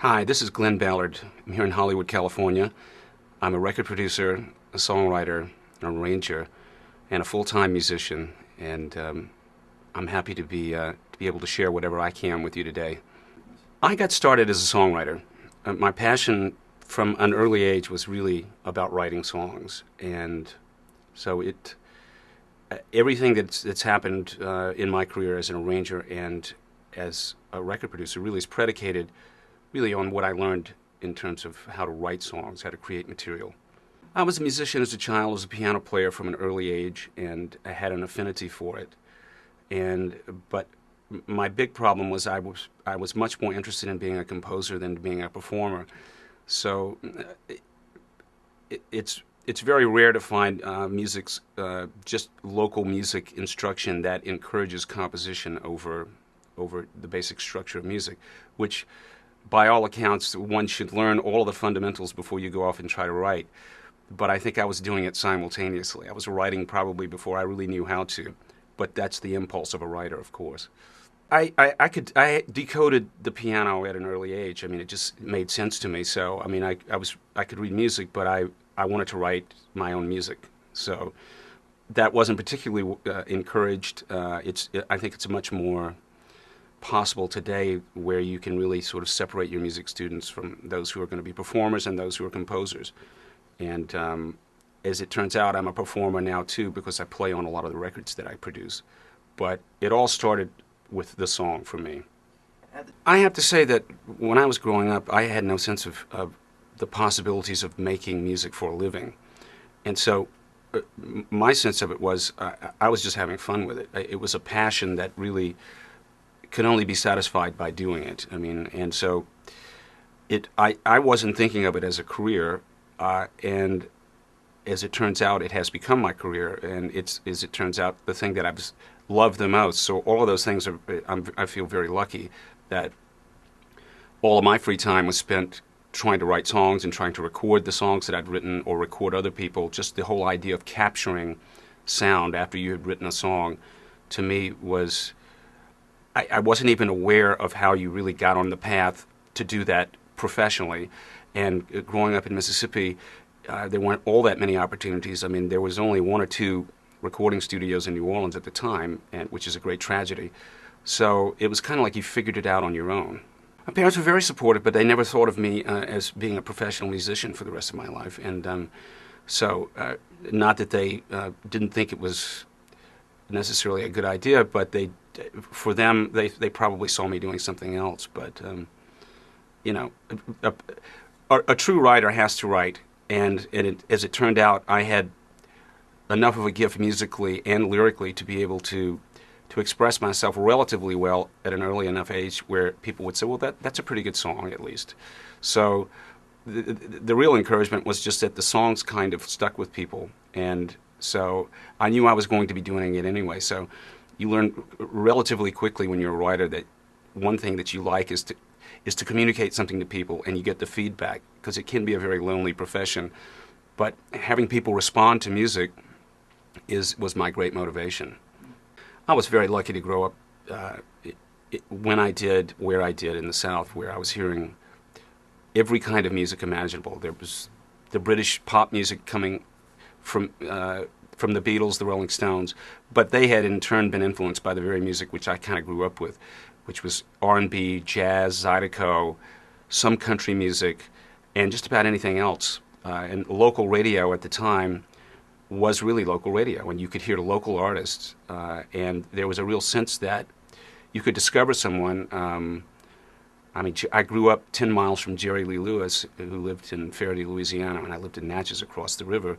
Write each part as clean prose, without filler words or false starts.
Hi, this is Glen Ballard. I'm here in Hollywood, California. I'm a record producer, a songwriter, an arranger, and a full-time musician. And I'm happy to be able to share whatever I can with you today. I got started as a songwriter. My passion from an early age was really about writing songs, and so everything that's happened in my career as an arranger and as a record producer really is predicated really on what I learned in terms of how to write songs, how to create material. I was a musician as a child, as a piano player from an early age, and I had an affinity for it. But my big problem was I was much more interested in being a composer than being a performer. So it's very rare to find just local music instruction that encourages composition over the basic structure of music, which by all accounts one should learn all of the fundamentals before you go off and try to write. But I think I was doing it simultaneously. I was writing probably before I really knew how to, but that's the impulse of a writer, of course. I decoded the piano at an early age. I mean, it just made sense to me. So I mean, I could read music, but I wanted to write my own music. So that wasn't particularly encouraged. I think it's much more possible today where you can really sort of separate your music students from those who are going to be performers and those who are composers. And as it turns out, I'm a performer now too because I play on a lot of the records that I produce. But it all started with the song for me. I have to say that when I was growing up, I had no sense of the possibilities of making music for a living. And so my sense of it was I was just having fun with it. It was a passion that really could only be satisfied by doing it. I mean, and so I wasn't thinking of it as a career, and as it turns out, it has become my career, and as it turns out, the thing that I've loved the most. So all of those things I feel very lucky that all of my free time was spent trying to write songs and trying to record the songs that I'd written or record other people. Just the whole idea of capturing sound after you had written a song, to me was, I wasn't even aware of how you really got on the path to do that professionally. And growing up in Mississippi, there weren't all that many opportunities. I mean, there was only one or two recording studios in New Orleans at the time, which is a great tragedy. So it was kind of like you figured it out on your own. My parents were very supportive, but they never thought of me as being a professional musician for the rest of my life. And so not that they didn't think it was necessarily a good idea, but for them, they probably saw me doing something else. But, you know, a true writer has to write. And as it turned out, I had enough of a gift musically and lyrically to be able to express myself relatively well at an early enough age where people would say, well, that's a pretty good song, at least. So the real encouragement was just that the songs kind of stuck with people. And so I knew I was going to be doing it anyway. So you learn relatively quickly when you're a writer that one thing that you like is to communicate something to people, and you get the feedback, because it can be a very lonely profession. But having people respond to music was my great motivation. I was very lucky to grow up when I did, where I did in the South, where I was hearing every kind of music imaginable. There was the British pop music coming from the Beatles, the Rolling Stones, but they had in turn been influenced by the very music which I kind of grew up with, which was R&B, jazz, zydeco, some country music, and just about anything else. And local radio at the time was really local radio, and you could hear the local artists, and there was a real sense that you could discover someone. I mean, I grew up 10 miles from Jerry Lee Lewis, who lived in Faraday, Louisiana, and I lived in Natchez across the river.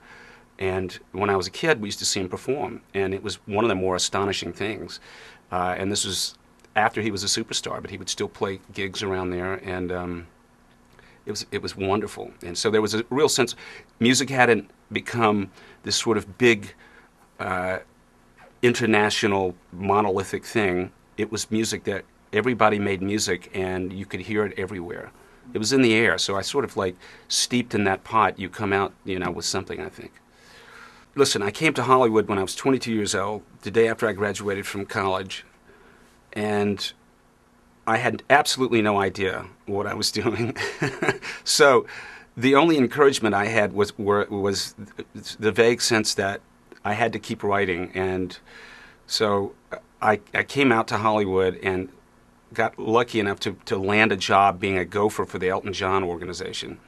And when I was a kid, we used to see him perform, and it was one of the more astonishing things. And this was after he was a superstar, but he would still play gigs around there, and it was wonderful. And so there was a real sense music hadn't become this sort of big international monolithic thing. It was music that everybody made music, and you could hear it everywhere. It was in the air, so I sort of like steeped in that pot. You come out, with something, I think. Listen, I came to Hollywood when I was 22 years old, the day after I graduated from college, and I had absolutely no idea what I was doing. So the only encouragement I had was the vague sense that I had to keep writing. And so I came out to Hollywood and got lucky enough to land a job being a gopher for the Elton John organization,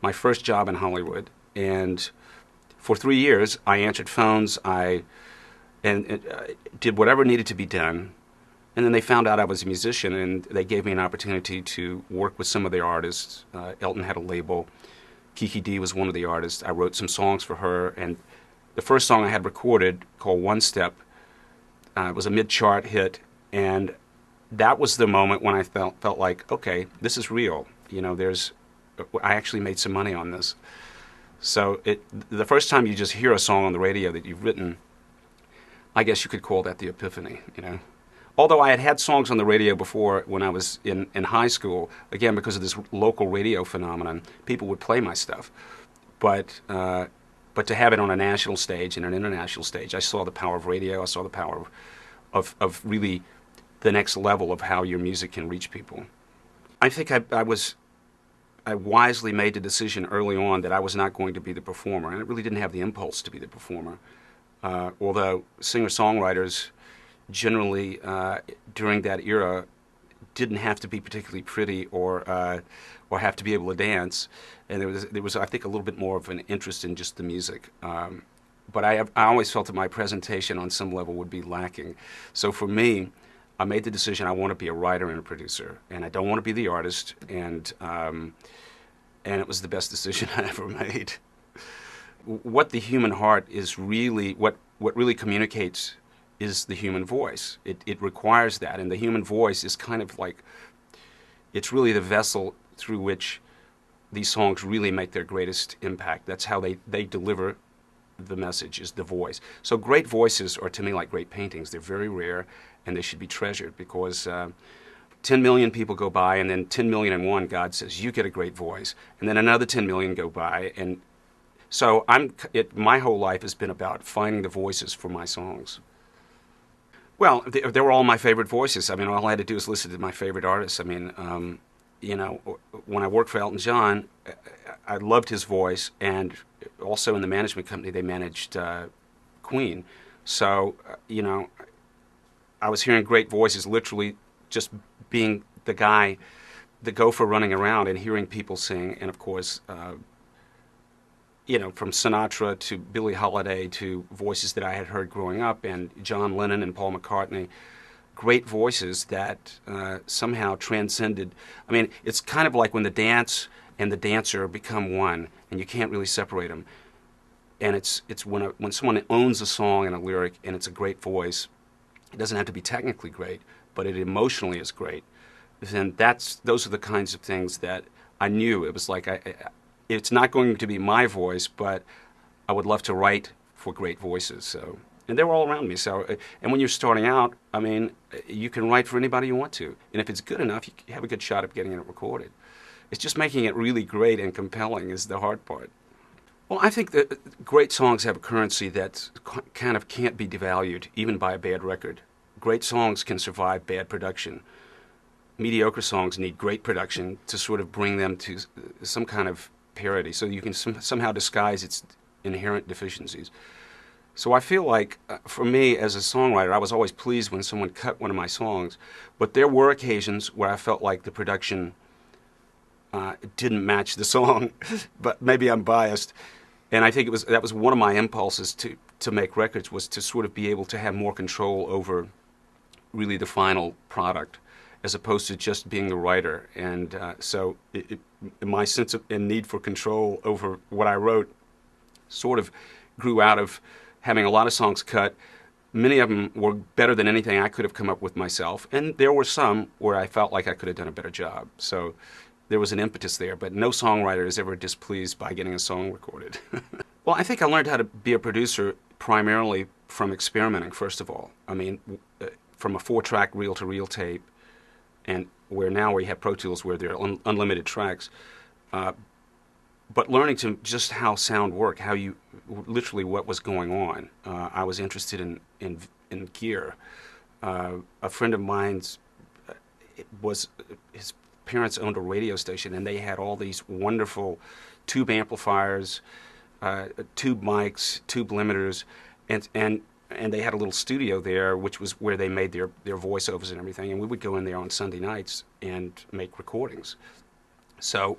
my first job in Hollywood. And for 3 years, I answered phones, did whatever needed to be done. And then they found out I was a musician, and they gave me an opportunity to work with some of their artists. Elton had a label. Kiki Dee was one of the artists. I wrote some songs for her, and the first song I had recorded, called One Step, was a mid-chart hit, and that was the moment when I felt like, okay, this is real. I actually made some money on this. So the first time you just hear a song on the radio that you've written, I guess you could call that the epiphany, Although I had songs on the radio before when I was in high school, again, because of this local radio phenomenon, people would play my stuff. But to have it on a national stage and an international stage, I saw the power of radio. I saw the power of really the next level of how your music can reach people. I think I wisely made the decision early on that I was not going to be the performer, and I really didn't have the impulse to be the performer. Although singer-songwriters generally during that era didn't have to be particularly pretty or have to be able to dance, and there was I think a little bit more of an interest in just the music. But I always felt that my presentation on some level would be lacking. So for me, I made the decision I want to be a writer and a producer, and I don't want to be the artist. And it was the best decision I ever made. What the human heart is really, what really communicates is the human voice. It requires that, and the human voice is kind of like, it's really the vessel through which these songs really make their greatest impact. That's how they deliver the message, is the voice. So great voices are to me like great paintings. They're very rare, and they should be treasured, because 10 million people go by, and then 10 million and one, God says, you get a great voice. And then another 10 million go by, and so my whole life has been about finding the voices for my songs. Well, they were all my favorite voices. I mean, all I had to do was listen to my favorite artists. I mean, when I worked for Elton John, I loved his voice, and also in the management company, they managed Queen. So, I was hearing great voices, literally just being the guy, the gopher running around and hearing people sing. And of course, from Sinatra to Billie Holiday to voices that I had heard growing up, and John Lennon and Paul McCartney, great voices that somehow transcended. I mean, it's kind of like when the dance and the dancer become one, and you can't really separate them. And it's when someone owns a song and a lyric, and it's a great voice. It doesn't have to be technically great, but it emotionally is great. Then those are the kinds of things that I knew. It was like it's not going to be my voice, but I would love to write for great voices. So, and they were all around me. So, and when you're starting out, I mean, you can write for anybody you want to, and if it's good enough, you have a good shot at getting it recorded. It's just making it really great and compelling is the hard part. Well, I think that great songs have a currency that kind of can't be devalued, even by a bad record. Great songs can survive bad production. Mediocre songs need great production to sort of bring them to some kind of parity, so you can somehow disguise its inherent deficiencies. So I feel like, for me as a songwriter, I was always pleased when someone cut one of my songs, but there were occasions where I felt like the production didn't match the song, but maybe I'm biased. And I think that was one of my impulses to make records, was to sort of be able to have more control over really the final product, as opposed to just being the writer. And so my sense of and need for control over what I wrote sort of grew out of having a lot of songs cut. Many of them were better than anything I could have come up with myself, and there were some where I felt like I could have done a better job. So there was an impetus there, but no songwriter is ever displeased by getting a song recorded. Well, I think I learned how to be a producer primarily from experimenting, first of all. I mean, from a 4-track reel-to-reel tape, and where now we have Pro Tools where there are unlimited tracks, but learning to just how sound worked, how you, literally what was going on. I was interested in gear. A friend of mine's, was his parents owned a radio station, and they had all these wonderful tube amplifiers, tube mics, tube limiters, and they had a little studio there, which was where they made their voiceovers and everything. And we would go in there on Sunday nights and make recordings. So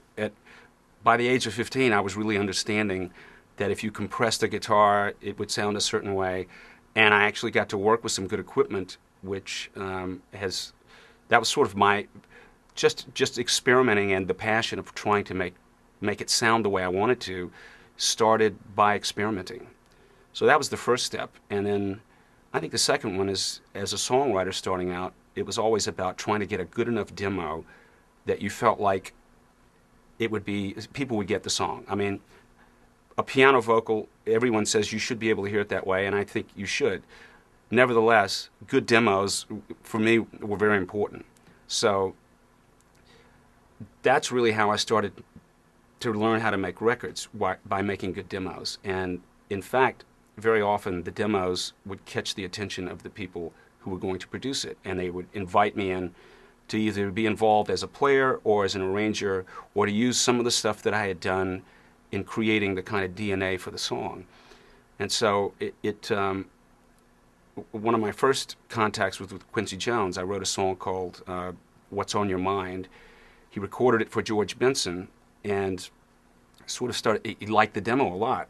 by the age of 15, I was really understanding that if you compressed a guitar, it would sound a certain way. And I actually got to work with some good equipment, which that was sort of my just experimenting, and the passion of trying to make it sound the way I wanted to started by experimenting. So that was the first step. And then I think the second one is, as a songwriter starting out, it was always about trying to get a good enough demo that you felt like people would get the song. I mean, a piano vocal, everyone says you should be able to hear it that way, and I think you should. Nevertheless, good demos, for me, were very important. So that's really how I started to learn how to make records, by making good demos. And in fact, very often the demos would catch the attention of the people who were going to produce it, and they would invite me in to either be involved as a player or as an arranger, or to use some of the stuff that I had done in creating the kind of DNA for the song. And so one of my first contacts was with Quincy Jones. I wrote a song called What's on Your Mind. He recorded it for George Benson, and sort of he liked the demo a lot.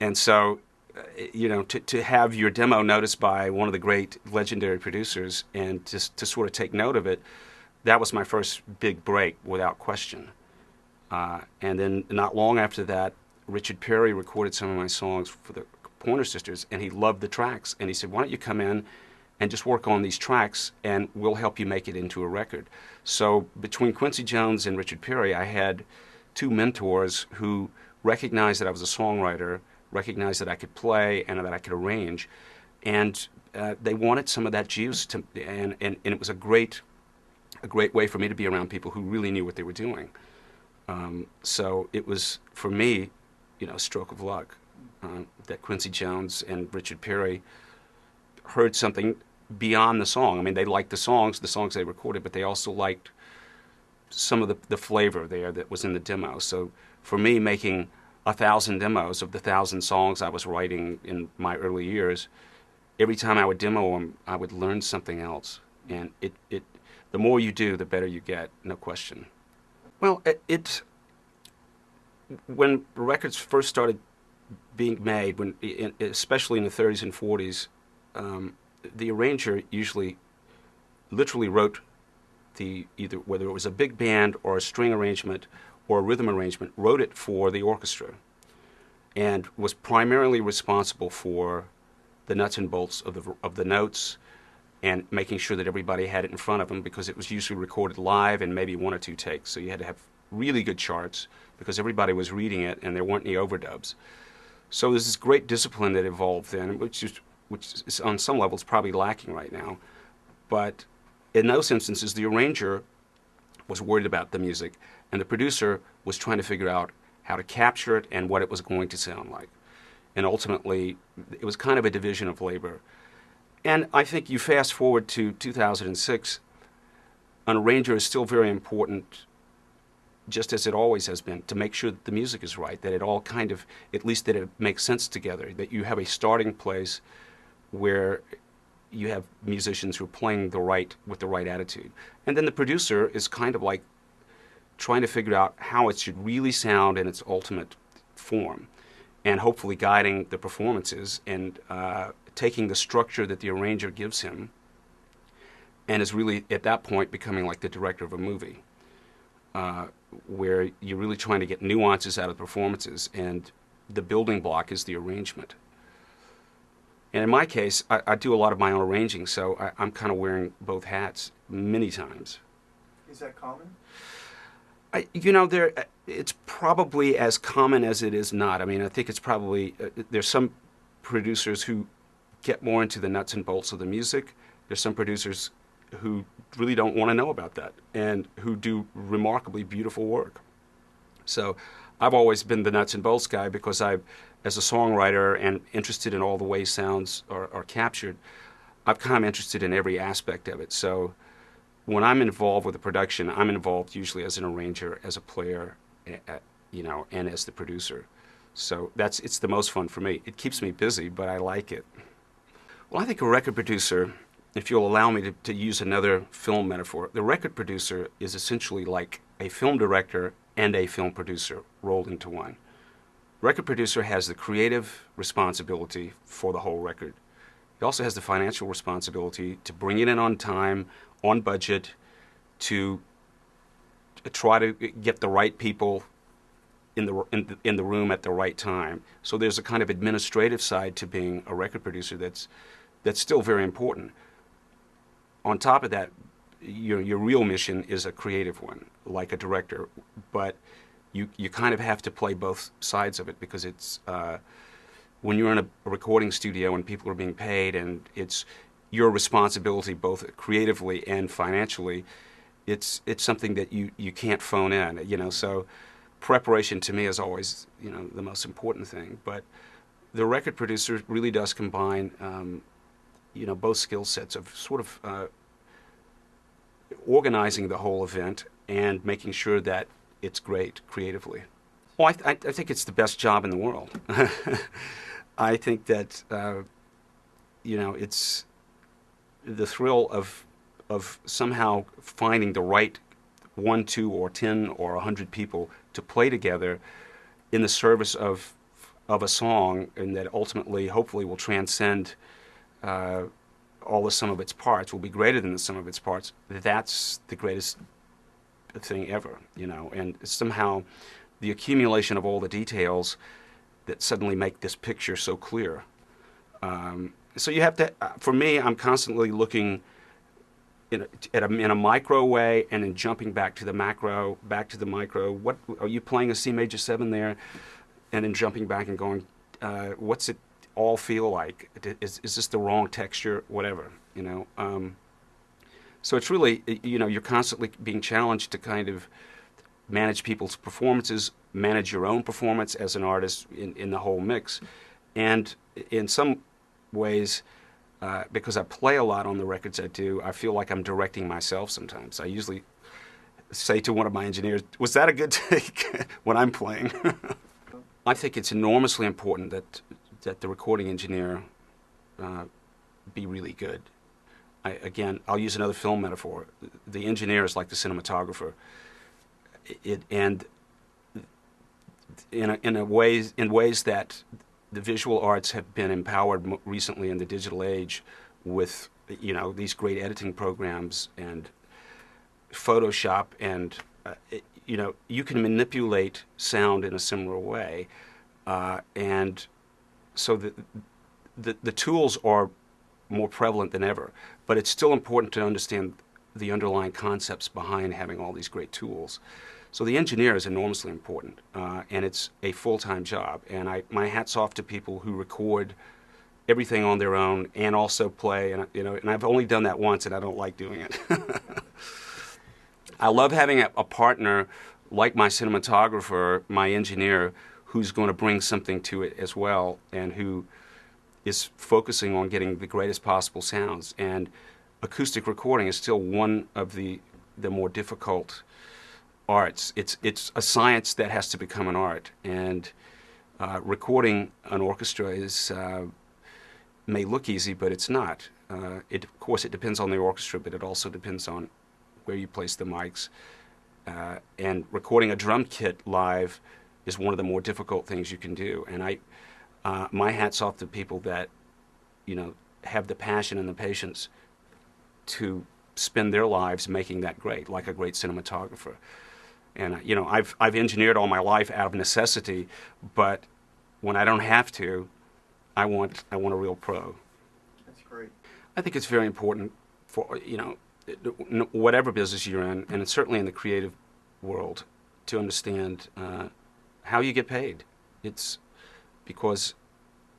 And so, to have your demo noticed by one of the great legendary producers, and just to sort of take note of it, that was my first big break, without question. And then not long after that, Richard Perry recorded some of my songs for the Pointer Sisters, and he loved the tracks. And he said, why don't you come in and just work on these tracks, and we'll help you make it into a record. So between Quincy Jones and Richard Perry, I had two mentors who recognized that I was a songwriter, recognized that I could play and that I could arrange, and they wanted some of that juice, and it was a great way for me to be around people who really knew what they were doing. So it was, for me, a stroke of luck that Quincy Jones and Richard Perry heard something beyond the song. I mean, they liked the songs they recorded, but they also liked some of the flavor there that was in the demo. So for me, making 1,000 demos of the 1,000 songs I was writing in my early years, every time I would demo them, I would learn something else. And the more you do, the better you get, no question. Well, when records first started being made, especially in the 30s and 40s, the arranger usually literally wrote either whether it was a big band or a string arrangement or a rhythm arrangement, wrote it for the orchestra, and was primarily responsible for the nuts and bolts of the notes, and making sure that everybody had it in front of them, because it was usually recorded live and maybe one or two takes. So you had to have really good charts because everybody was reading it and there weren't any overdubs. So there's this great discipline that evolved then, which is on some levels probably lacking right now. But in those instances, the arranger was worried about the music, and the producer was trying to figure out how to capture it and what it was going to sound like. And ultimately, it was kind of a division of labor. And I think you fast forward to 2006, an arranger is still very important, just as it always has been, to make sure that the music is right, that it all kind of, at least that it makes sense together, that you have a starting place where you have musicians who are playing with the right attitude. And then the producer is kind of like trying to figure out how it should really sound in its ultimate form, and hopefully guiding the performances and taking the structure that the arranger gives him, and is really at that point becoming like the director of a movie, where you're really trying to get nuances out of the performances, and the building block is the arrangement. And in my case, I do a lot of my own arranging, so I'm kind of wearing both hats many times. Is that common? It's probably as common as it is not. I mean, I think it's probably, there's some producers who get more into the nuts and bolts of the music. There's some producers who really don't want to know about that and who do remarkably beautiful work. So I've always been the nuts and bolts guy because as a songwriter and interested in all the ways sounds are captured, I'm kind of interested in every aspect of it. So when I'm involved with a production, I'm involved usually as an arranger, as a player, and as the producer. So it's the most fun for me. It keeps me busy, but I like it. Well, I think a record producer, if you'll allow me to use another film metaphor, the record producer is essentially like a film director and a film producer rolled into one. Record producer has the creative responsibility for the whole record. He also has the financial responsibility to bring it in on time, on budget, to try to get the right people in the room at the right time. So there's a kind of administrative side to being a record producer that's still very important. On top of that, your real mission is a creative one, like a director, but you kind of have to play both sides of it, because it's when you're in a recording studio and people are being paid and it's your responsibility both creatively and financially, it's something that you can't phone in, so preparation to me is always the most important thing. But the record producer really does combine both skill sets of sort of organizing the whole event and making sure that it's great creatively. Well, I think it's the best job in the world. I think that it's the thrill of somehow finding the right 1, 2, or 10 or 100 people to play together in the service of a song, and that ultimately, hopefully, will transcend all the sum of its parts, will be greater than the sum of its parts. That's the greatest thing ever, and somehow the accumulation of all the details that suddenly make this picture so clear. So you have to, for me, I'm constantly looking in a micro way, and then jumping back to the macro, back to the micro. What are you playing a C major 7 there, and then jumping back and going, what's it all feel like? Is this the wrong texture? Whatever, So it's really, you're constantly being challenged to kind of manage people's performances, manage your own performance as an artist in the whole mix, and in some ways, because I play a lot on the records I do, I feel like I'm directing myself sometimes. I usually say to one of my engineers, was that a good take when I'm playing? I think it's enormously important that the recording engineer be really good. I'll use another film metaphor. The engineer is like the cinematographer. And in ways that the visual arts have been empowered recently in the digital age with these great editing programs and Photoshop, and you can manipulate sound in a similar way, and so the tools are more prevalent than ever. But it's still important to understand the underlying concepts behind having all these great tools. So the engineer is enormously important, and it's a full-time job. And my hat's off to people who record everything on their own and also play. And I've only done that once, and I don't like doing it. I love having a partner like my cinematographer, my engineer, who's going to bring something to it as well, and who is focusing on getting the greatest possible sounds. And acoustic recording is still one of the more difficult arts. It's a science that has to become an art, and recording an orchestra may look easy, but it's not. Of course, it depends on the orchestra, but it also depends on where you place the mics. And recording a drum kit live is one of the more difficult things you can do. And my hat's off to people that have the passion and the patience to spend their lives making that great, like a great cinematographer. And I've engineered all my life out of necessity, but when I don't have to, I want a real pro. That's great. I think it's very important for whatever business you're in, and it's certainly in the creative world, to understand how you get paid. It's because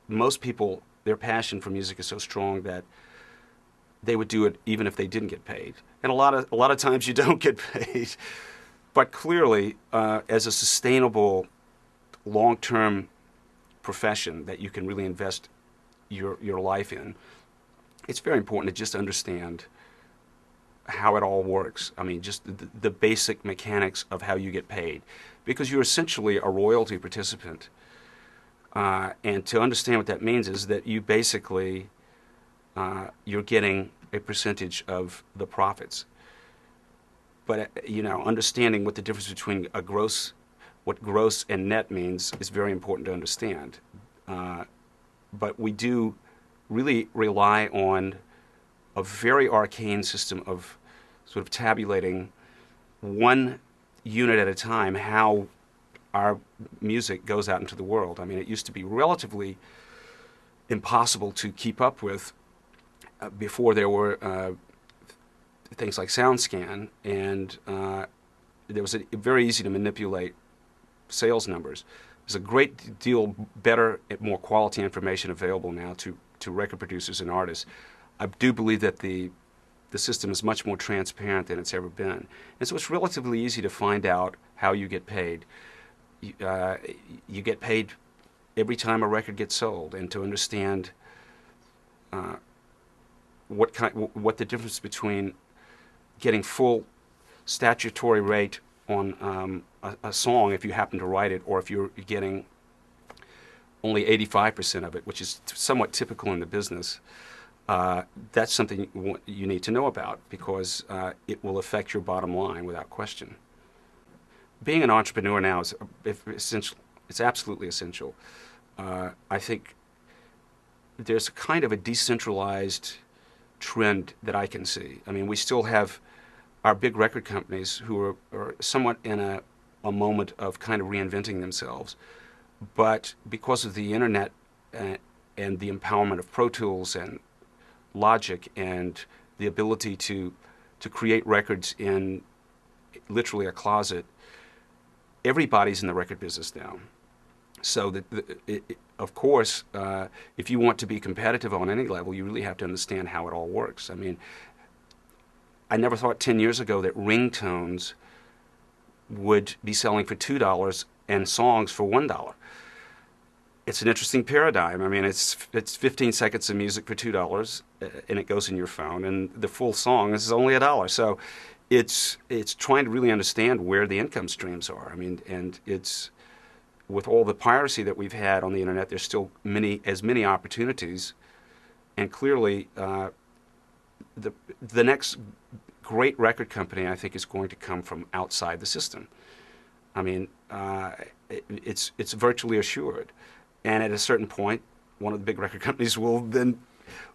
most people, their passion for music is so strong that they would do it even if they didn't get paid. And a lot of times you don't get paid. But clearly, as a sustainable, long-term profession that you can really invest your life in, it's very important to just understand how it all works. I mean, just the basic mechanics of how you get paid, because you're essentially a royalty participant. And to understand what that means is that you basically you're getting a percentage of the profits. But understanding what the difference between what gross and net means is very important to understand. But we do really rely on a very arcane system of sort of tabulating one unit at a time how our music goes out into the world. I mean, it used to be relatively impossible to keep up with before there were things like SoundScan, and there was very easy to manipulate sales numbers. There's a great deal better, more quality information available now to record producers and artists. I do believe that the system is much more transparent than it's ever been. And so it's relatively easy to find out how you get paid. You get paid every time a record gets sold, and to understand what the difference between getting full statutory rate on a song if you happen to write it, or if you're getting only 85% of it, which is somewhat typical in the business. That's something you need to know about, because it will affect your bottom line without question. Being an entrepreneur now is essential. It's absolutely essential. I think there's a kind of a decentralized trend that I can see. I mean, we still have our big record companies who are somewhat in a moment of kind of reinventing themselves. But because of the internet and the empowerment of Pro Tools and Logic and the ability to create records in literally a closet, everybody's in the record business now. So of course, if you want to be competitive on any level, you really have to understand how it all works. I mean, I never thought 10 years ago that ringtones would be selling for $2 and songs for $1. It's an interesting paradigm. I mean, it's 15 seconds of music for $2, and it goes in your phone, and the full song is only $1. So it's trying to really understand where the income streams are. I mean, and it's with all the piracy that we've had on the internet, there's still as many opportunities, and clearly the next great record company, I think, is going to come from outside the system. I mean, it's virtually assured. And at a certain point, one of the big record companies will then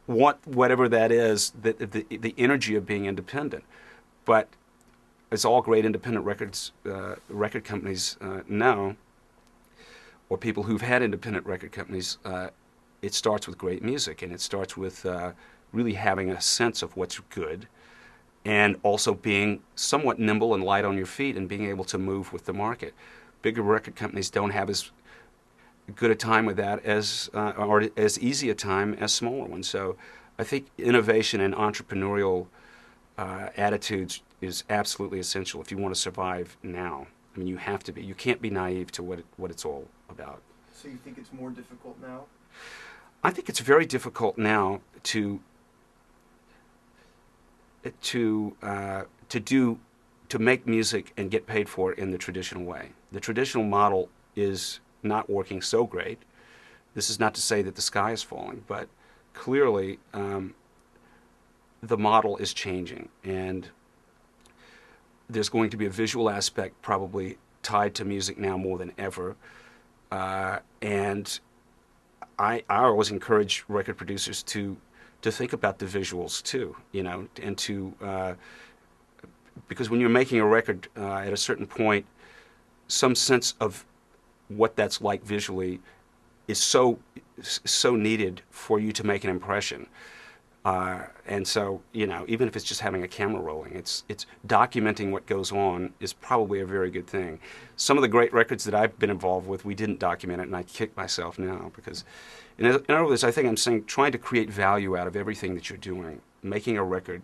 want whatever that is, the energy of being independent. But as all great independent record companies know, or people who've had independent record companies, it starts with great music, and it starts with really having a sense of what's good, and also being somewhat nimble and light on your feet and being able to move with the market. Bigger record companies don't have as good a time with that or as easy a time as smaller ones. So I think innovation and entrepreneurial attitudes is absolutely essential if you want to survive now. I mean, you have to be. You can't be naive to what it's all about. So you think it's more difficult now? I think it's very difficult now to make music and get paid for it in the traditional way. The traditional model is not working so great. This is not to say that the sky is falling, but clearly the model is changing, and there's going to be a visual aspect probably tied to music now more than ever. And I always encourage record producers to think about the visuals too, and to because when you're making a record at a certain point, some sense of what that's like visually is so needed for you to make an impression. And so, even if it's just having a camera rolling, it's documenting what goes on is probably a very good thing. Some of the great records that I've been involved with, we didn't document it, and I kick myself now because, in other words, I think I'm saying trying to create value out of everything that you're doing, making a record,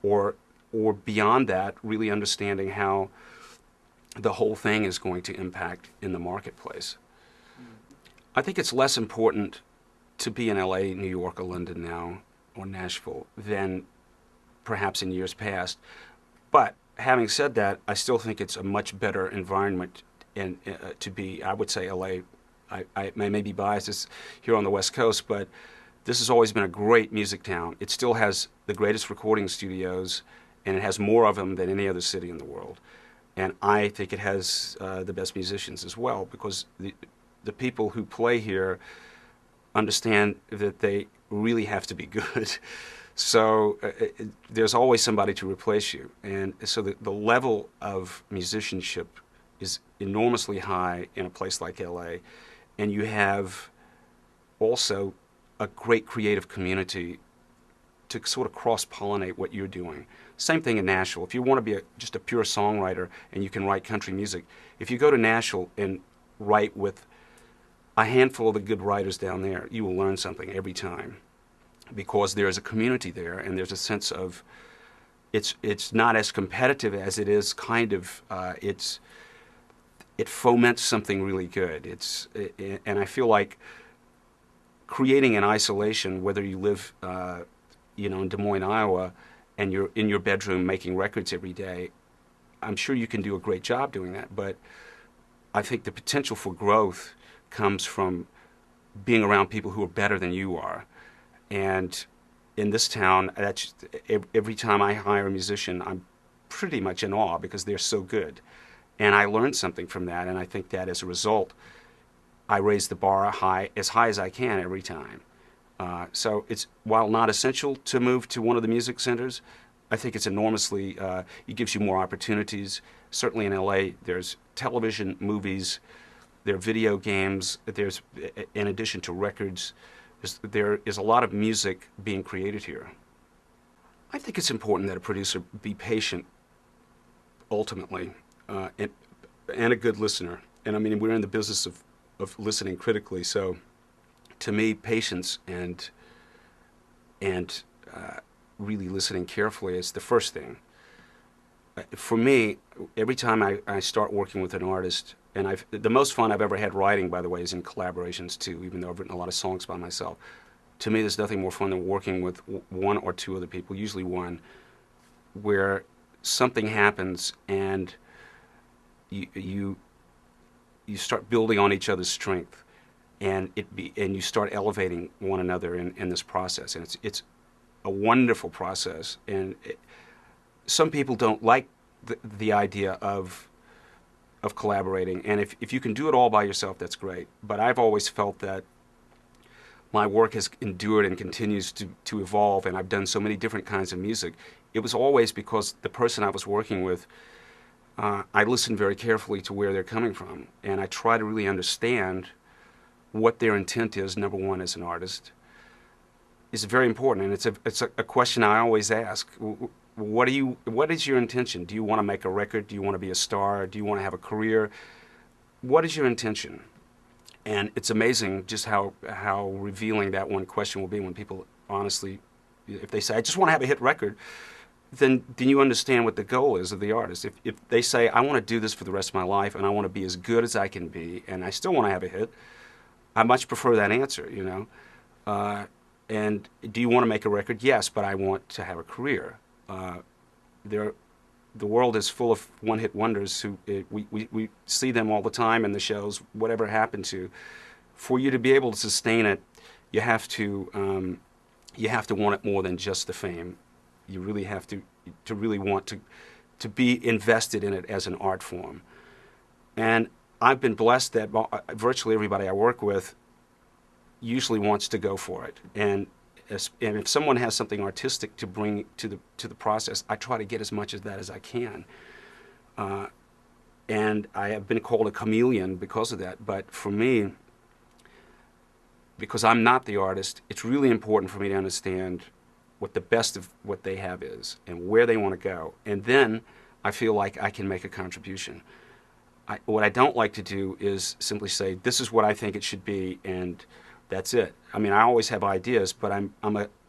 or beyond that, really understanding how the whole thing is going to impact in the marketplace. I think it's less important to be in LA, New York, or London now, or Nashville, than perhaps in years past. But having said that, I still think it's a much better environment to be, I would say LA. I may be biased here on the West Coast, but this has always been a great music town. It still has the greatest recording studios, and it has more of them than any other city in the world. And I think it has the best musicians as well, because the people who play here understand that they really have to be good. So there's always somebody to replace you. And so the level of musicianship is enormously high in a place like LA. And you have also a great creative community to sort of cross-pollinate what you're doing. Same thing in Nashville. If you want to be just a pure songwriter and you can write country music, if you go to Nashville and write with a handful of the good writers down there, you will learn something every time, because there is a community there, and there's a sense of it's not as competitive as it is kind of it foments something really good. And I feel like creating an isolation, whether you live in Des Moines, Iowa, and you're in your bedroom making records every day, I'm sure you can do a great job doing that. But I think the potential for growth comes from being around people who are better than you are. And in this town, every time I hire a musician, I'm pretty much in awe because they're so good. And I learned something from that, and I think that as a result, I raise the bar as high as I can every time. So it's, while not essential to move to one of the music centers, I think it's enormously, it gives you more opportunities. Certainly in LA, there's television, movies, there are video games, there's, in addition to records, there is a lot of music being created here. I think it's important that a producer be patient, ultimately, and a good listener. And I mean, we're in the business of listening critically, so to me, patience and really listening carefully is the first thing. For me, every time I start working with an artist, and the most fun I've ever had writing, by the way, is in collaborations too, even though I've written a lot of songs by myself. To me, there's nothing more fun than working with one or two other people, usually one, where something happens and you start building on each other's strength, and you start elevating one another in this process, and it's a wonderful process. And some people don't like the idea of collaborating, and if you can do it all by yourself, that's great. But I've always felt that my work has endured and continues to evolve, and I've done so many different kinds of music. It was always because the person I was working with, I listen very carefully to where they're coming from, and I try to really understand what their intent is, number one, as an artist. It's very important, and it's a question I always ask. What is your intention? Do you want to make a record? Do you want to be a star? Do you want to have a career? What is your intention? And it's amazing just how revealing that one question will be when people honestly, if they say, I just want to have a hit record, then you understand what the goal is of the artist. If they say, I want to do this for the rest of my life, and I want to be as good as I can be, and I still want to have a hit, I much prefer that answer, you know. And do you want to make a record? Yes, but I want to have a career. The world is full of one-hit wonders we see them all the time in the shows, whatever happened to. For you to be able to sustain it, you have to want it more than just the fame. You really have to really want to be invested in it as an art form. And I've been blessed that virtually everybody I work with usually wants to go for it. And if someone has something artistic to bring to the process, I try to get as much of that as I can. And I have been called a chameleon because of that. But for me, because I'm not the artist, it's really important for me to understand what the best of what they have is and where they want to go. And then I feel like I can make a contribution. What I don't like to do is simply say, this is what I think it should be, and that's it. I mean, I always have ideas, but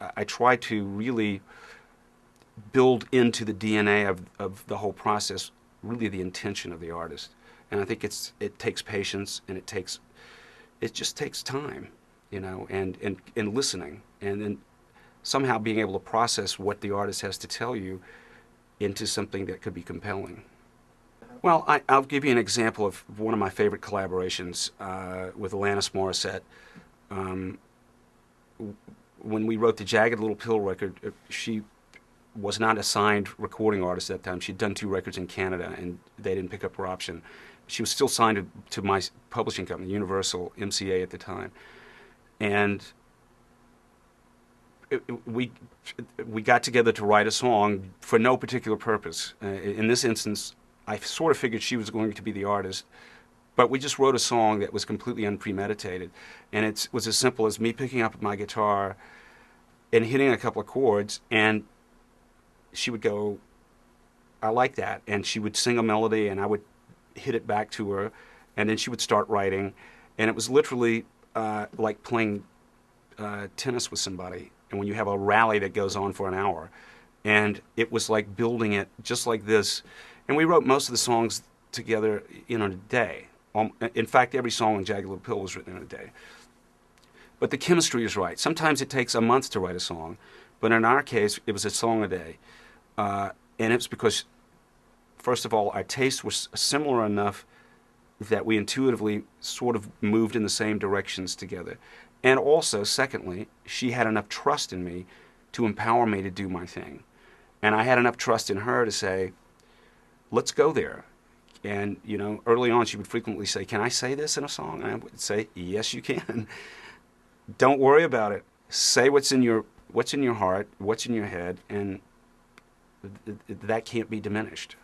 I try to really build into the DNA of the whole process really the intention of the artist. And I think it takes patience, and it just takes time, you know, and listening. And then somehow being able to process what the artist has to tell you into something that could be compelling. Well, I'll give you an example of one of my favorite collaborations with Alanis Morissette. Um, when we wrote the Jagged Little Pill record, she was not a signed recording artist at that time. She'd done 2 records in Canada, and they didn't pick up her option. She was still signed to my publishing company, Universal MCA at the time. And we got together to write a song for no particular purpose. In this instance, I sort of figured she was going to be the artist, but we just wrote a song that was completely unpremeditated. And it was as simple as me picking up my guitar and hitting a couple of chords, and she would go, "I like that." And she would sing a melody, and I would hit it back to her, and then she would start writing. And it was literally like playing tennis with somebody, and when you have a rally that goes on for an hour. And it was like building it just like this. And we wrote most of the songs together in a day. In fact, every song on Jagged Little Pill was written in a day. But the chemistry is right. Sometimes it takes a month to write a song, but in our case, it was a song a day. And it's because, first of all, our tastes were similar enough that we intuitively sort of moved in the same directions together. And also, secondly, she had enough trust in me to empower me to do my thing. And I had enough trust in her to say, let's go there. And, you know, early on she would frequently say, "Can I say this in a song?" And I would say, "Yes, you can." Don't worry about it. Say what's in your heart, what's in your head, and that can't be diminished.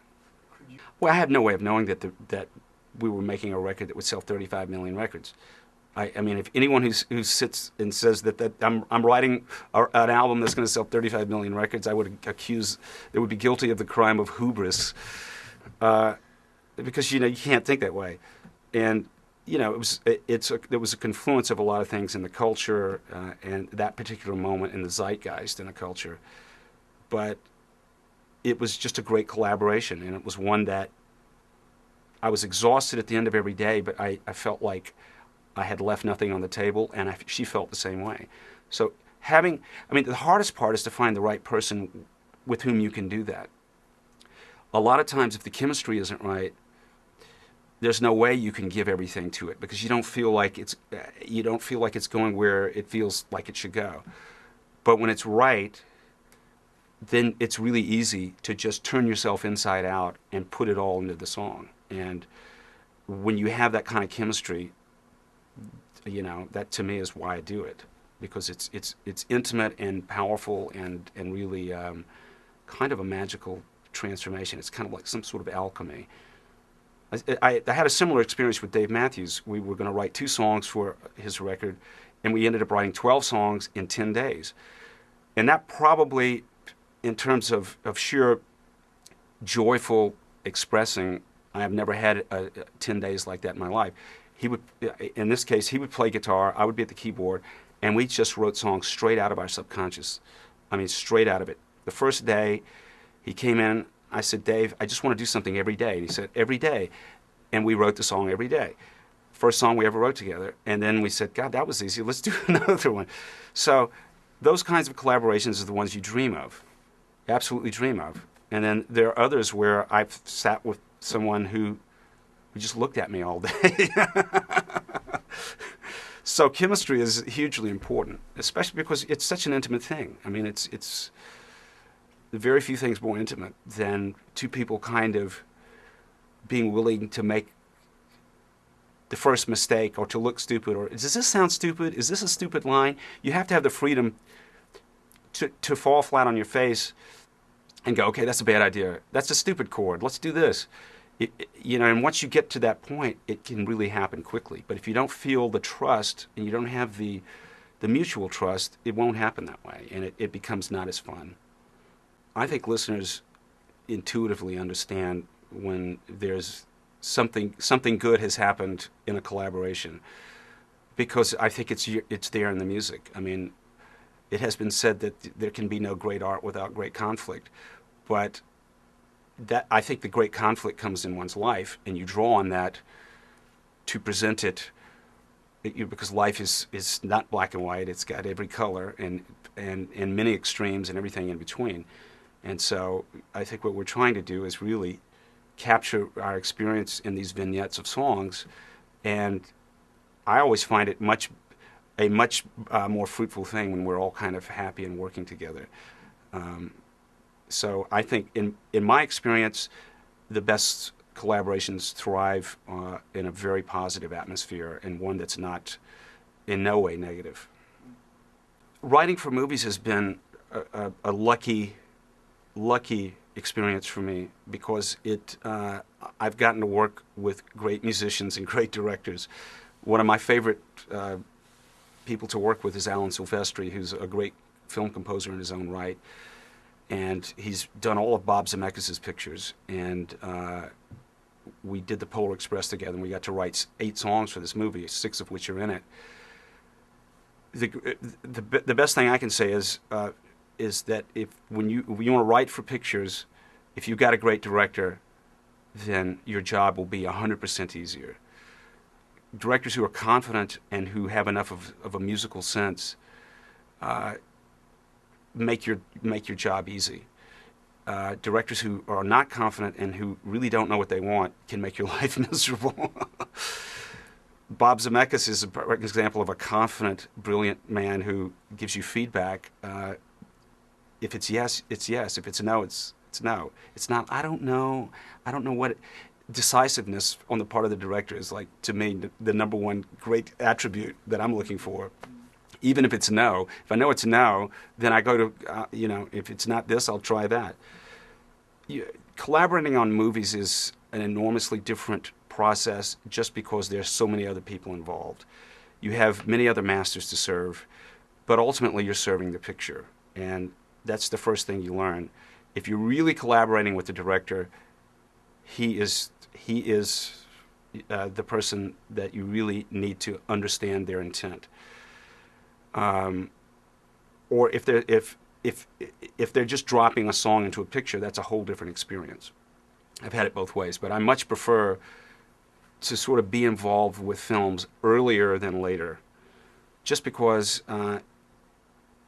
Well, I had no way of knowing that we were making a record that would sell 35 million records. I mean, if anyone who sits and says that I'm writing an album that's going to sell 35 million records, I would accuse, they would be guilty of the crime of hubris, because you can't think that way. And there was a confluence of a lot of things in the culture and that particular moment in the zeitgeist in the culture, but it was just a great collaboration, and it was one that I was exhausted at the end of every day, but I felt like I had left nothing on the table, and she felt the same way. So the hardest part is to find the right person with whom you can do that. A lot of times, if the chemistry isn't right, there's no way you can give everything to it, because you don't feel like it's going where it feels like it should go. But when it's right, then it's really easy to just turn yourself inside out and put it all into the song. And when you have that kind of chemistry, that to me is why I do it, because it's intimate and powerful and really kind of a magical transformation. It's kind of like some sort of alchemy. I had a similar experience with Dave Matthews. We were going to write 2 songs for his record, and we ended up writing 12 songs in 10 days. And that probably, in terms of sheer joyful expressing, I have never had 10 days like that in my life. In this case, he would play guitar, I would be at the keyboard, and we just wrote songs straight out of our subconscious. I mean, straight out of it. The first day, he came in, I said, "Dave, I just want to do something every day." And he said, "Every day." And we wrote the song every day. First song we ever wrote together. And then we said, "God, that was easy. Let's do another one." So those kinds of collaborations are the ones you dream of, absolutely dream of. And then there are others where I've sat with someone who just looked at me all day. So chemistry is hugely important, especially because it's such an intimate thing. I mean, it's very few things more intimate than 2 people kind of being willing to make the first mistake, or to look stupid, or does this sound stupid? Is this a stupid line? You have to have the freedom to fall flat on your face and go, "Okay, that's a bad idea. That's a stupid chord. Let's do this." And once you get to that point, it can really happen quickly. But if you don't feel the trust and you don't have the mutual trust, it won't happen that way, and it becomes not as fun. I think listeners intuitively understand when there's something good has happened in a collaboration, because I think it's there in the music. I mean, it has been said that there can be no great art without great conflict, but I think the great conflict comes in one's life, and you draw on that to present it because life is not black and white. It's got every color and many extremes and everything in between. And so I think what we're trying to do is really capture our experience in these vignettes of songs, and I always find it a much more fruitful thing when we're all kind of happy and working together. So I think in my experience, the best collaborations thrive in a very positive atmosphere and one that's not in no way negative. Writing for movies has been a lucky experience for me because I've gotten to work with great musicians and great directors. One of my favorite people to work with is Alan Silvestri, who's a great film composer in his own right, and he's done all of Bob Zemeckis' pictures, and we did the Polar Express together, and we got to write 8 songs for this movie, 6 of which are in it. The best thing I can say is that when you want to write for pictures, if you've got a great director, then your job will be 100% easier. Directors who are confident and who have enough of a musical sense make your job easy. Directors who are not confident and who really don't know what they want can make your life miserable. Bob Zemeckis is an example of a confident, brilliant man who gives you feedback. If it's yes, it's yes. If it's no, it's no. It's not, I don't know what. Decisiveness on the part of the director is, like, to me, the number one great attribute that I'm looking for. Even if it's no, if I know it's no, then I go to, if it's not this, I'll try that. Collaborating on movies is an enormously different process just because there's so many other people involved. You have many other masters to serve, but ultimately you're serving the picture. And that's the first thing you learn. If you're really collaborating with the director, he is the person that you really need to understand their intent. Or if they're just dropping a song into a picture, that's a whole different experience. I've had it both ways, but I much prefer to sort of be involved with films earlier than later, just because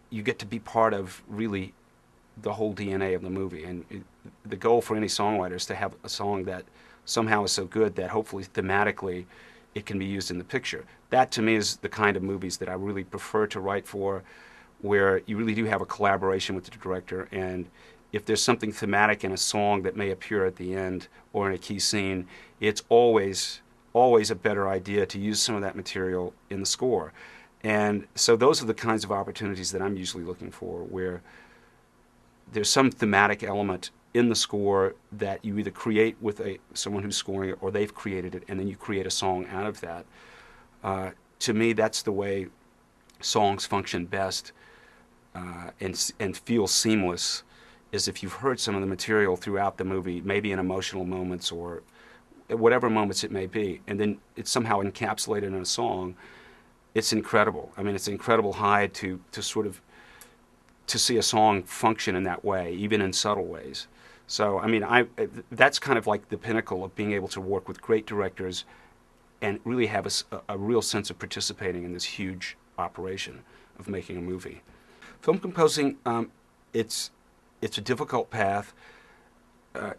you get to be part of really the whole DNA of the movie. And the goal for any songwriter is to have a song that somehow is so good that hopefully thematically it can be used in the picture. That to me is the kind of movies that I really prefer to write for, where you really do have a collaboration with the director, and if there's something thematic in a song that may appear at the end or in a key scene, it's always a better idea to use some of that material in the score. And so those are the kinds of opportunities that I'm usually looking for, where there's some thematic element in the score that you either create with someone who's scoring it, or they've created it, and then you create a song out of that. To me, that's the way songs function best and feel seamless, is if you've heard some of the material throughout the movie, maybe in emotional moments or whatever moments it may be, and then it's somehow encapsulated in a song. It's incredible. I mean, it's an incredible high to sort of to see a song function in that way, even in subtle ways. So, I mean, that's kind of like the pinnacle of being able to work with great directors and really have a real sense of participating in this huge operation of making a movie. Film composing, it's a difficult path.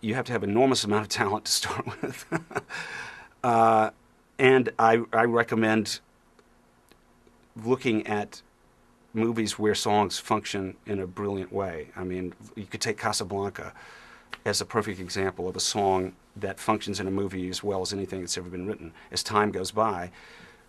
You have to have an enormous amount of talent to start with. And I recommend looking at movies where songs function in a brilliant way. I mean, you could take Casablanca as a perfect example of a song that functions in a movie as well as anything that's ever been written. As time goes by,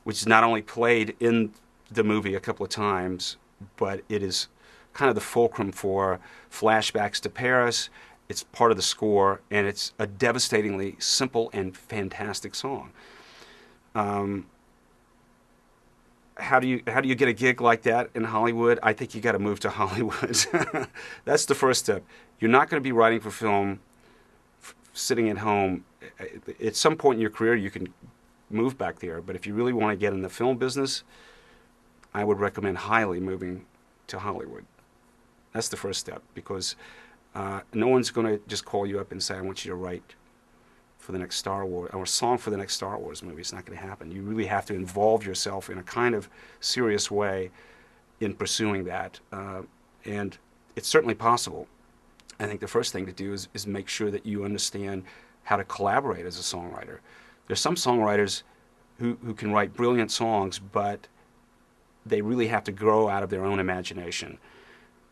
which is not only played in the movie a couple of times, but it is kind of the fulcrum for flashbacks to Paris. It's part of the score, and it's a devastatingly simple and fantastic song. How do you get a gig like that in Hollywood? I think you got to move to Hollywood. That's the first step. You're not going to be writing for film sitting at home. At some point in your career, you can move back there. But if you really want to get in the film business, I would recommend highly moving to Hollywood. That's the first step, because no one's going to just call you up and say, I want you to write for the next Star Wars, or a song for the next Star Wars movie. It's not going to happen. You really have to involve yourself in a kind of serious way in pursuing that. And it's certainly possible. I think the first thing to do is make sure that you understand how to collaborate as a songwriter. There's some songwriters who can write brilliant songs, but they really have to grow out of their own imagination.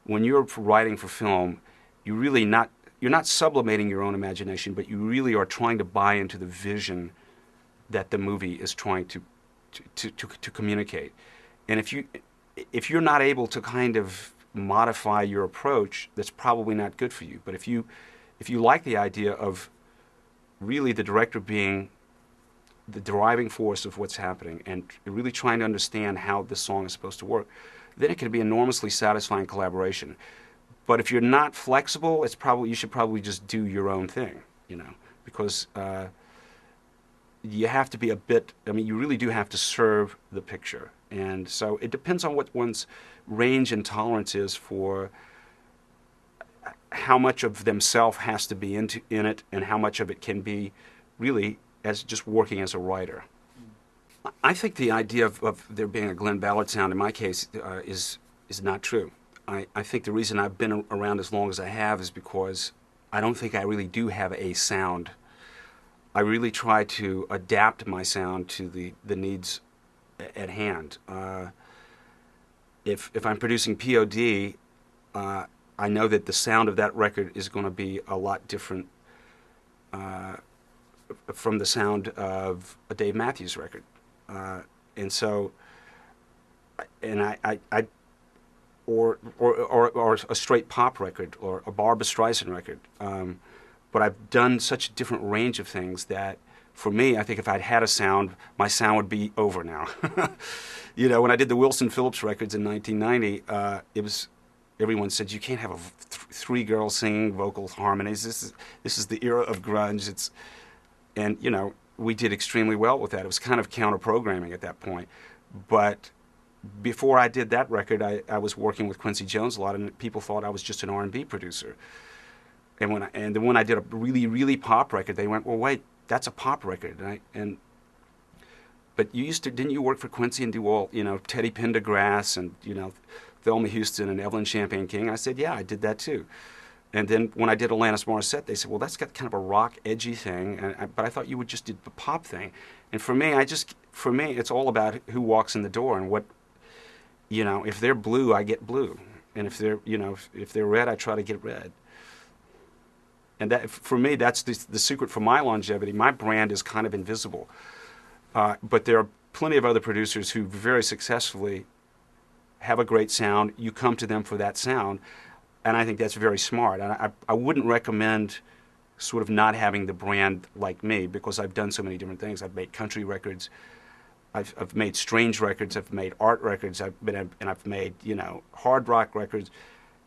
When you're writing for film, you're not sublimating your own imagination, but you really are trying to buy into the vision that the movie is trying to communicate. And if you're not able to kind of modify your approach, that's probably not good for you. But if you like the idea of really the director being the driving force of what's happening and really trying to understand how the song is supposed to work, then it can be enormously satisfying collaboration. But if you're not flexible, you should probably just do your own thing, because you have to be you really do have to serve the picture. And so it depends on what one's range and tolerance is for how much of themselves has to be in it and how much of it can be really as just working as a writer. I think the idea of there being a Glen Ballard sound in my case is not true. I think the reason I've been around as long as I have is because I don't think I really do have a sound. I really try to adapt my sound to the needs at hand. If I'm producing POD, I know that the sound of that record is going to be a lot different from the sound of a Dave Matthews record, and so, or a straight pop record or a Barbra Streisand record. But I've done such a different range of things that, for me, I think if I'd had a sound, my sound would be over now. When I did the Wilson Phillips records in 1990, everyone said you can't have three girls singing vocal harmonies. This is the era of grunge. And we did extremely well with that. It was kind of counter-programming at that point. But before I did that record, I was working with Quincy Jones a lot, and people thought I was just an R&B producer. And when I did a really, really pop record, they went, "Well, wait, that's a pop record." But didn't you work for Quincy and do all, Teddy Pendergrass and, Thelma Houston and Evelyn Champagne King? I said, yeah, I did that too. And then when I did Alanis Morissette, they said, well, that's got kind of a rock, edgy thing, but I thought you would just do the pop thing. And for me, it's all about who walks in the door and what, if they're blue, I get blue. And if they're red, I try to get red. And that, for me, that's the secret for my longevity. My brand is kind of invisible. But there are plenty of other producers who very successfully have a great sound. You come to them for that sound. And I think that's very smart. And I wouldn't recommend sort of not having the brand like me, because I've done so many different things. I've made country records. I've made strange records. I've made art records. I've made, hard rock records.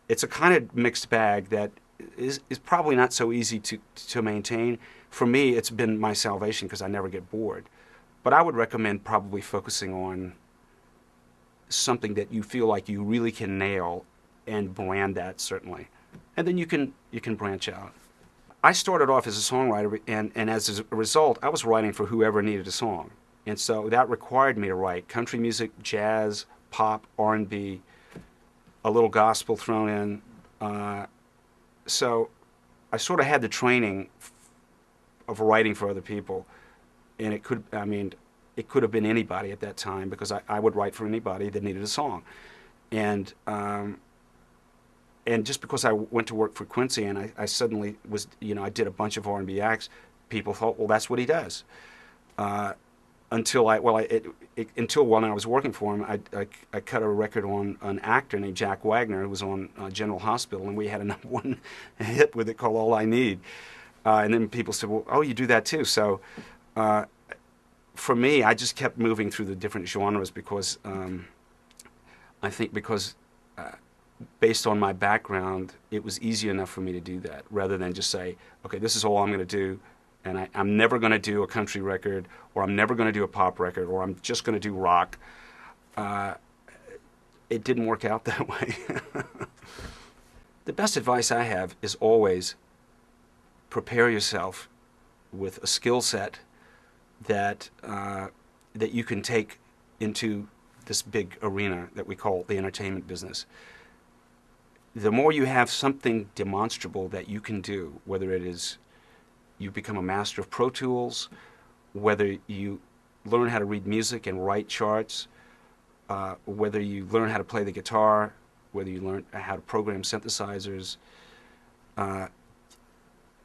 It's a kind of mixed bag that is probably not so easy to maintain. For me, it's been my salvation because I never get bored. But I would recommend probably focusing on something that you feel like you really can nail and brand that, certainly. And then you can branch out. I started off as a songwriter, and as a result, I was writing for whoever needed a song. And so that required me to write country music, jazz, pop, R&B, a little gospel thrown in. So I sort of had the training of writing for other people. And it could have been anybody at that time, because I would write for anybody that needed a song. And just because I went to work for Quincy and I suddenly was, I did a bunch of R&B acts, people thought, well, that's what he does. Until when I was working for him, I cut a record on an actor named Jack Wagner, who was on General Hospital, and we had a #1 hit with it called All I Need. And then people said, well, oh, you do that too. So for me, I just kept moving through the different genres because I think based on my background, it was easy enough for me to do that, rather than just say, okay, this is all I'm going to do, and I'm never going to do a country record, or I'm never going to do a pop record, or I'm just going to do rock. It didn't work out that way. The best advice I have is always prepare yourself with a skill set that that you can take into this big arena that we call the entertainment business. The more you have something demonstrable that you can do, whether it is you become a master of Pro Tools, whether you learn how to read music and write charts, whether you learn how to play the guitar, whether you learn how to program synthesizers,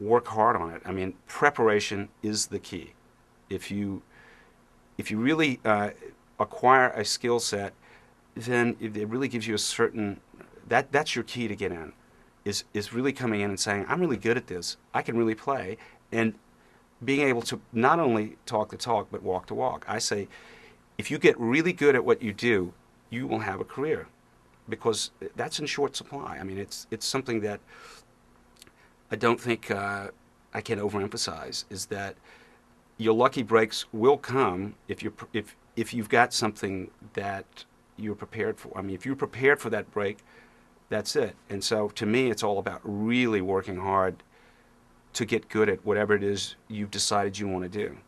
work hard on it. I mean, preparation is the key. If you really acquire a skill set, then it really gives you a certain that's your key to get in. Is really coming in and saying, I'm really good at this. I can really play, and being able to not only talk the talk but walk the walk. I say, if you get really good at what you do, you will have a career, because that's in short supply. I mean, it's something that I don't think I can overemphasize, is that your lucky breaks will come if you've got something that you're prepared for. I mean, if you're prepared for that break, that's it. And so to me, it's all about really working hard to get good at whatever it is you've decided you want to do.